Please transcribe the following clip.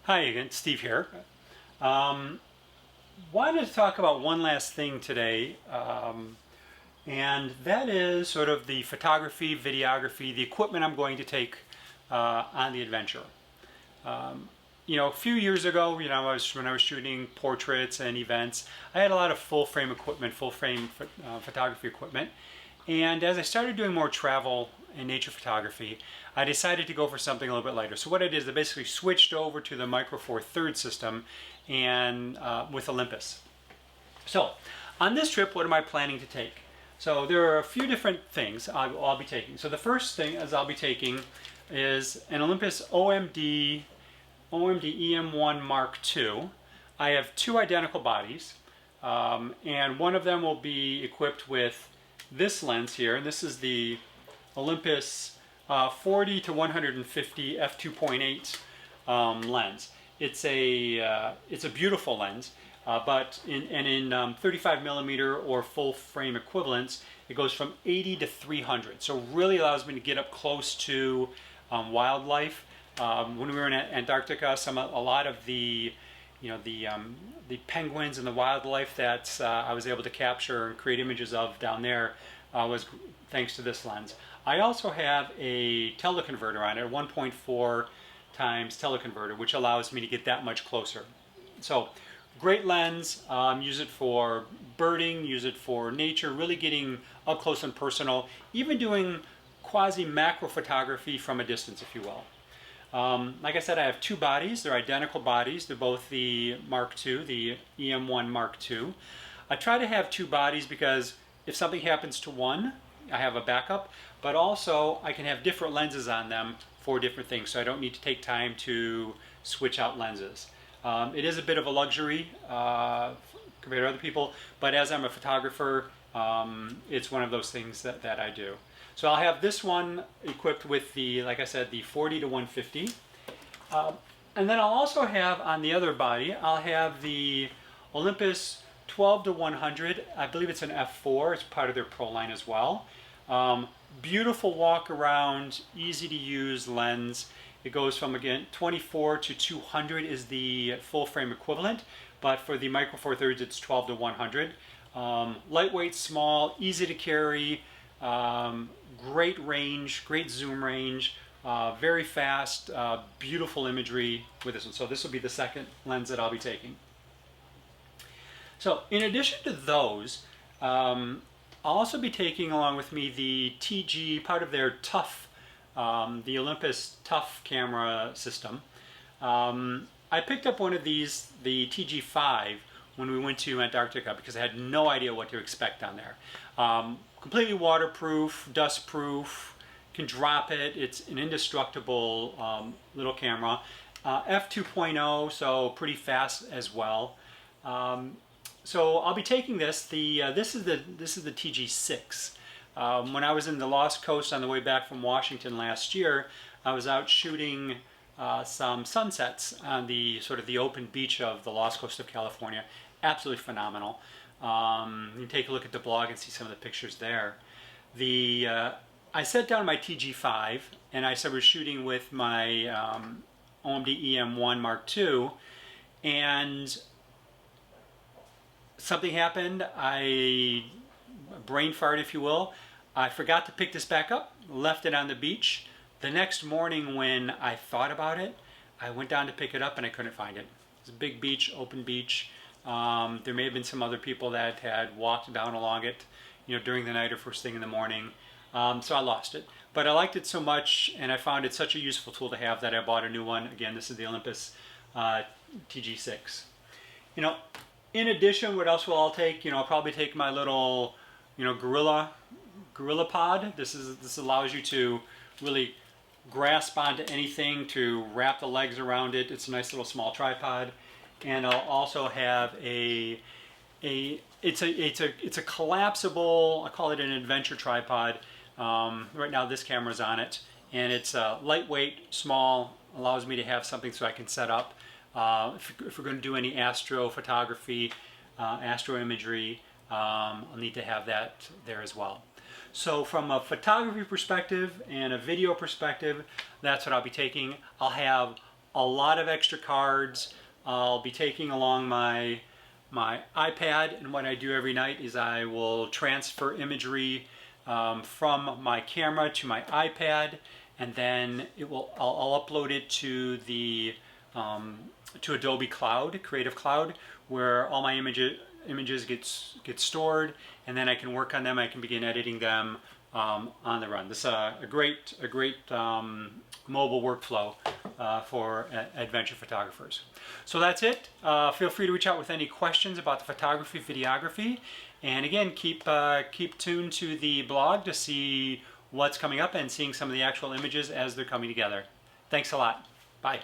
Hi again, Steve here. Um, Wanted to talk about one last thing today, and that is sort of the photography, videography, the equipment I'm going to take on the adventure. A few years ago, when I was shooting portraits and events, I had a lot of full frame equipment, full frame photography equipment. And as I started doing more travel and nature photography, I decided to go for something a little bit lighter. So what I did is I basically switched over to the Micro Four Thirds system and with Olympus. So on this trip, what am I planning to take? So there are a few different things I'll be taking. So the first thing as I'll be taking is an Olympus OMD EM1 Mark II. I have two identical bodies, and one of them will be equipped with this lens here, and this is the Olympus 40 to 150 f2.8 lens. It's a beautiful lens, but in 35 millimeter or full frame equivalents, it goes from 80 to 300. So really allows me to get up close to wildlife. When we were in Antarctica, a lot of the the penguins and the wildlife that I was able to capture and create images of down there was thanks to this lens. I also have a teleconverter on it, a 1.4 times teleconverter, which allows me to get that much closer. So great lens, use it for birding, use it for nature, really getting up close and personal, even doing quasi macro photography from a distance, if you will. Like I said, I have two bodies. They're identical bodies. They're both the Mark II, the EM1 Mark II. I try to have two bodies because if something happens to one, I have a backup, but also I can have different lenses on them for different things, so I don't need to take time to switch out lenses. It is a bit of a luxury compared to other people, but as I'm a photographer, it's one of those things that I do. So I'll have this one equipped with the, like I said, the 40 to 150. And then I'll also have on the other body, I'll have the Olympus 12 to 100. I believe it's an f4. It's part of their Pro line as well. Beautiful walk around, easy to use lens. It goes from, again, 24 to 200 is the full frame equivalent, but for the Micro Four Thirds, it's 12 to 100. Lightweight, small, easy to carry, great range, great zoom range, very fast, beautiful imagery with this one. So this will be the second lens that I'll be taking. So in addition to those, I'll also be taking along with me the TG, part of their TUF, the Olympus TUF camera system. I picked up one of these, the TG5, when we went to Antarctica because I had no idea what to expect on there. Completely waterproof, dustproof, can drop it. It's an indestructible little camera. F2.0, so pretty fast as well. So I'll be taking this. This is the TG6. When I was in the Lost Coast on the way back from Washington last year, I was out shooting some sunsets on the sort of the open beach of the Lost Coast of California. Absolutely phenomenal. You can take a look at the blog and see some of the pictures there. I set down my TG5 and I started shooting with my OMD EM1 Mark II, and something happened. Brain fart, if you will. I forgot to pick this back up, left it on the beach. The next morning when I thought about it, I went down to pick it up and I couldn't find it. It's a big beach, open beach. There may have been some other people that had walked down along it, during the night or first thing in the morning. So I lost it. But I liked it so much and I found it such a useful tool to have that I bought a new one. Again, this is the Olympus TG6. In addition, what else will I take? I'll probably take my little, Gorilla Pod. This allows you to really grasp onto anything, to wrap the legs around it. It's a nice little small tripod. And I'll also have it's a collapsible, I call it an adventure tripod. Right now this camera's on it, and it's lightweight, small, allows me to have something so I can set up. If we're going to do any astrophotography, astroimagery, I'll need to have that there as well. So from a photography perspective and a video perspective, that's what I'll be taking. I'll have a lot of extra cards. I'll be taking along my iPad, and what I do every night is I will transfer imagery from my camera to my iPad, and then I'll upload it to the to Adobe Cloud, Creative Cloud, where all my images get stored, and then I can work on them. I can begin editing them on the run. This is a great mobile workflow for adventure photographers. So that's it. Feel free to reach out with any questions about the photography, videography, and again, keep tuned to the blog to see what's coming up and seeing some of the actual images as they're coming together. Thanks a lot. Bye.